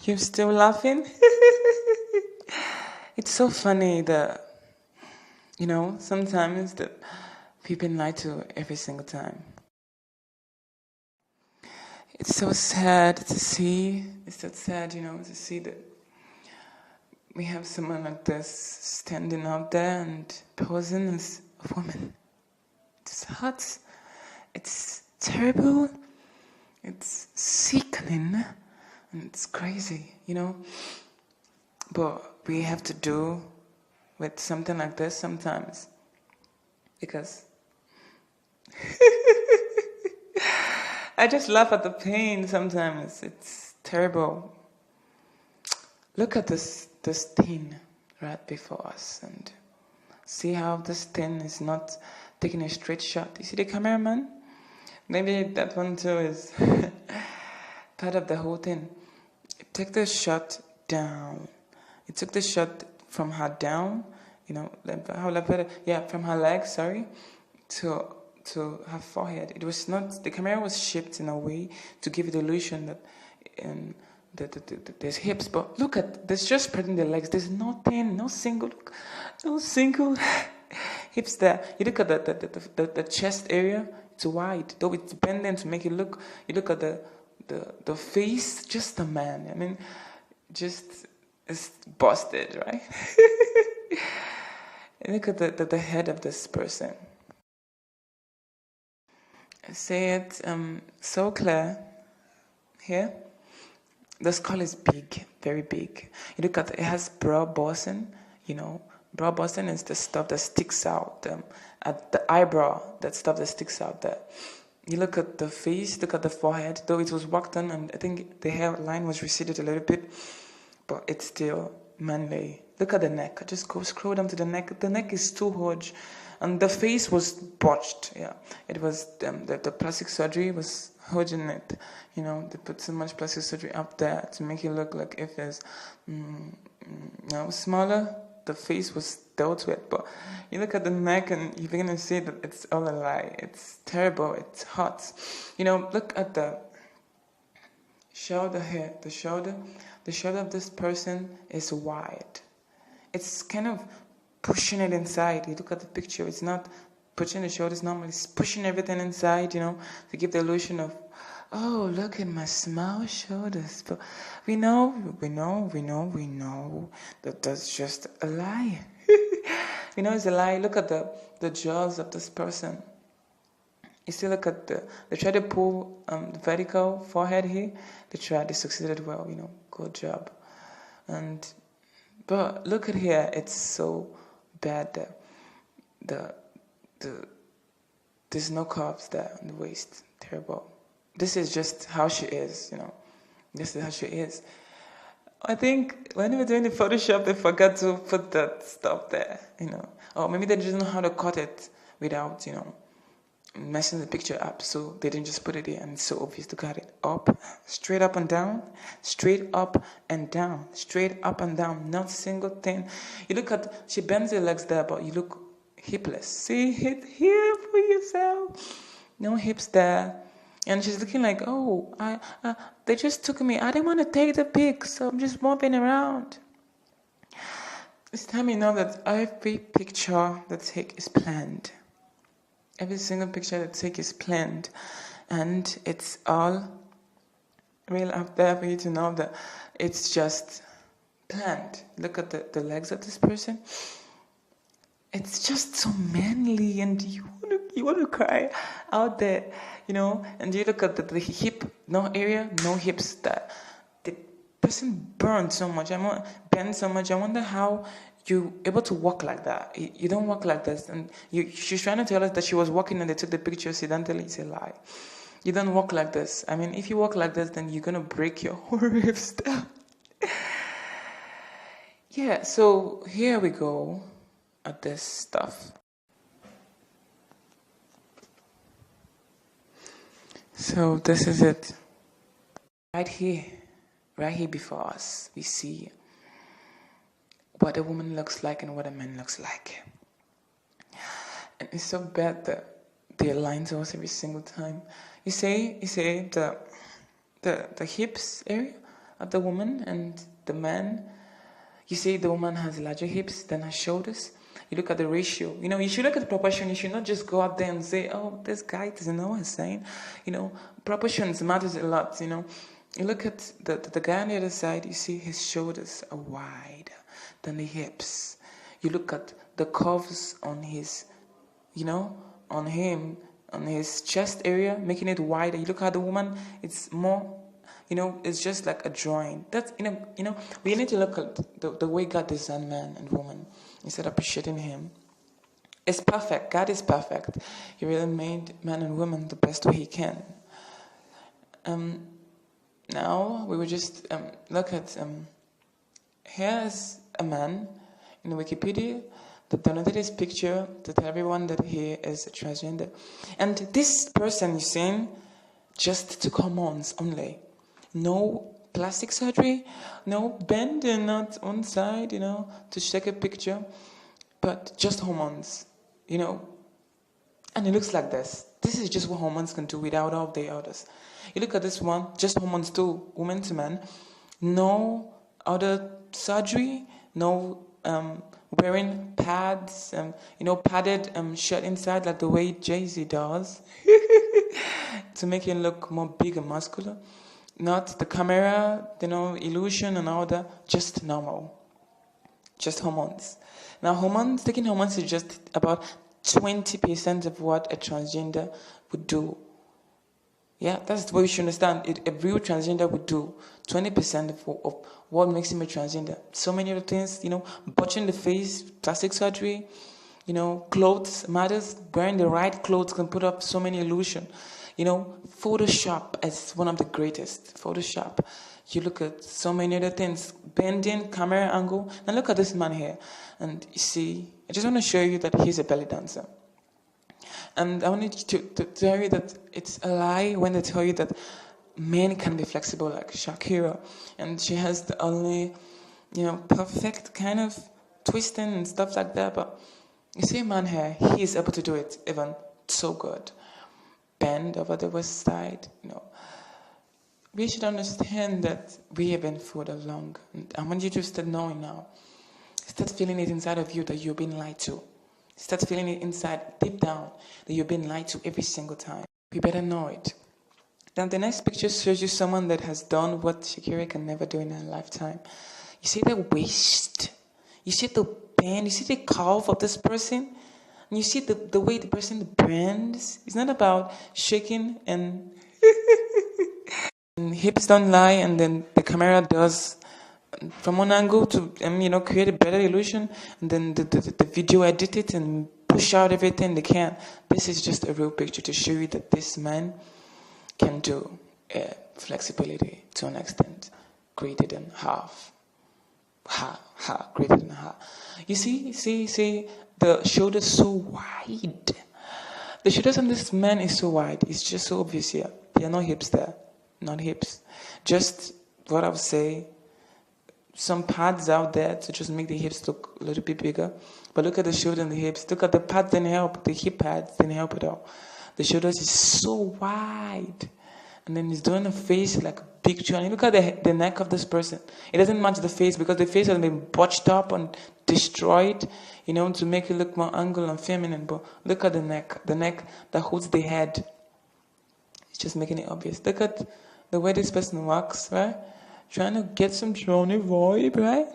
You're still laughing? It's so funny that, sometimes that we've been lied to every single time. It's so sad to see, to see that we have someone like this standing out there and posing as a woman. It's hot, it's terrible, it's sickening, and it's crazy, But we have to do with something like this sometimes. Because I just laugh at the pain sometimes. It's terrible. Look at this thing right before us and see how this thing is not taking a straight shot. You see the cameraman? Maybe that one too is part of the whole thing. Take the shot down. It took the shot from her down, from her leg, to her forehead. It was not, the camera was shaped in a way to give it the illusion that there's hips, but look at, there's just spreading the legs. There's nothing, no single hips there. You look at the chest area, it's wide, though it's bending to make it look, you look at the face, just a man. I mean, just, it's busted, right? Look at the head of this person. I say it so clear here. The skull is big, very big. You look at it has brow bossing, Brow bossing is the stuff that sticks out at the eyebrow, that stuff that sticks out there. You look at the face, look at the forehead, though it was worked on, and I think the hairline was receded a little bit, but it's still manly. Look at the neck. I just go scroll down to the neck. The neck is too huge, and the face was botched. Yeah, it was the plastic surgery was holding it. They put so much plastic surgery up there to make it look like if it's smaller. The face was dealt with, but you look at the neck and you're gonna see that it's all a lie. It's terrible. It's hot. Look at the shoulder here. The shoulder of this person is wide. It's kind of pushing it inside. You look at the picture. It's not pushing the shoulders normally. It's pushing everything inside. To give the illusion of, oh, look at my small shoulders. But we know that that's just a lie. It's a lie. Look at the jaws of this person. You see, look at they tried to pull the vertical forehead here. They succeeded well, good job. But look at here, it's so bad. There's no curves there on the waist. Terrible. This is just how she is, This is how she is. I think when they were doing the Photoshop, they forgot to put that stuff there, Or maybe they didn't know how to cut it without, messing the picture up. So they didn't just put it there, and it's so obvious to cut it up, straight up and down, straight up and down, straight up and down. Not a single thing. You look at, she bends her legs there, but you look hipless. See, hit here for yourself. No hips there. And she's looking like, oh, they just took me. I didn't want to take the pic, so I'm just mopping around. It's time that every picture they take is planned. Every single picture they take is planned. And it's all real up there for you to know that it's just planned. Look at the legs of this person. It's just so manly, and you want to cry out there, And you look at the hip, no area, no hips. That the person burned so much. Bent so much. I wonder how you able to walk like that. You don't walk like this, and she's trying to tell us that she was walking and they took the picture accidentally. It's a lie. You don't walk like this. I mean, if you walk like this, then you're gonna break your whole ribs down. Yeah. So here we go. At this stuff. So this is it. Right here before us, we see what a woman looks like and what a man looks like. And it's so bad that they align to us every single time. You say the hips area of the woman and the man. You say the woman has larger hips than her shoulders. You look at the ratio. You should look at the proportion. You should not just go out there and say, "Oh, this guy doesn't know what he's saying." Proportions matters a lot. You look at the guy on the other side. You see his shoulders are wider than the hips. You look at the curves on his, on him, on his chest area, making it wider. You look at the woman, it's more, it's just like a drawing. That's, we need to look at the way God designed man and woman instead of appreciating him. It's perfect. God is perfect. He really made man and woman the best way he can. Now we will just look at, here's a man in Wikipedia that donated his picture to tell everyone that he is a transgender. And this person is saying just took hormones only. No plastic surgery, no bending not one side, to take a picture, but just hormones, And it looks like this. This is just what hormones can do without all the others. You look at this one, just hormones too, woman to man. No other surgery, no wearing pads, padded shirt inside like the way Jay-Z does to make it look more big and muscular. Not the camera, illusion and all that, just normal. Just hormones. Now taking hormones is just about 20% of what a transgender would do. Yeah, that's what we should understand. A real transgender would do 20% of what makes him a transgender. So many other things, botching the face, plastic surgery, clothes matters. Wearing the right clothes can put up so many illusion. Photoshop is one of the greatest. Photoshop. You look at so many other things. Bending, camera angle. Now look at this man here. And you see, I just want to show you that he's a belly dancer. And I wanted to tell you that it's a lie when they tell you that men can be flexible like Shakira. And she has the only, perfect kind of twisting and stuff like that. But you see a man here, he is able to do it even so good. Bend over the west side, We should understand that we have been fooled along. And I want you to start knowing now. Start feeling it inside of you that you're being lied to. Start feeling it inside, deep down, that you're being lied to every single time. You better know it. Now the next picture shows you someone that has done what Shakira can never do in her lifetime. You see the waist? You see the bend? You see the curve of this person? And you see the way the person bends? It's not about shaking and, and hips don't lie and then the camera does from one angle to create a better illusion, and then the video edit it and push out everything they can. This is just a real picture to show you that this man can do flexibility to an extent greater than half. Greater than half. You see the shoulders so wide. The shoulders on this man is so wide. It's just so obvious here. There are no hips there. Not hips. Just what I would say, some pads out there to just make the hips look a little bit bigger. But look at the shoulder and the hips. Look at the pads didn't help. The hip pads didn't help at all. The shoulders is so wide. And then he's doing a face like a picture. And you look at the neck of this person. It doesn't match the face because the face has been botched up and destroyed, to make it look more angular and feminine. But look at the neck that holds the head. It's just making it obvious. Look at the way this person walks, right? Trying to get some Johnny vibe, right?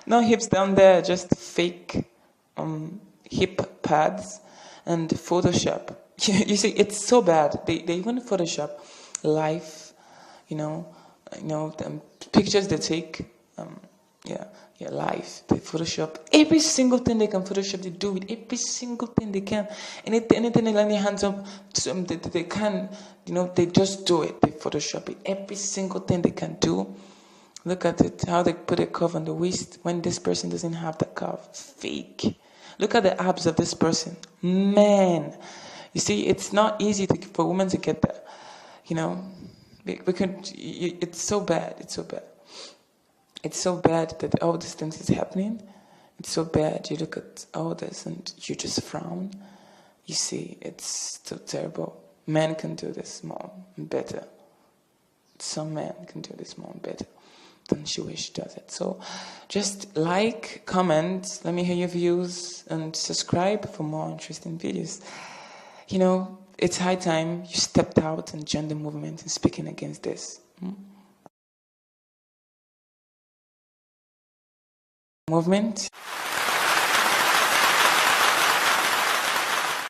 No hips down there, just fake hip pads and Photoshop. You see, it's so bad. They even Photoshop life, the pictures they take, life. They Photoshop every single thing they can Photoshop. They do it every single thing they can. Anything they lay their hands on, they can, they just do it. They Photoshop it. Every single thing they can do. Look at it, how they put a curve on the waist when this person doesn't have the curve. Fake. Look at the abs of this person. Man. You see, it's not easy for women to get there. It's so bad. It's so bad that all these things is happening It's so bad. You look at all this and you just frown. You see, it's so terrible. Men can do this more and better. Some men can do this more and better than she wishes does it. So just like, comment, let me hear your views, and subscribe for more interesting videos. You know, it's high time you stepped out and joined the movement and speaking against this. Movement.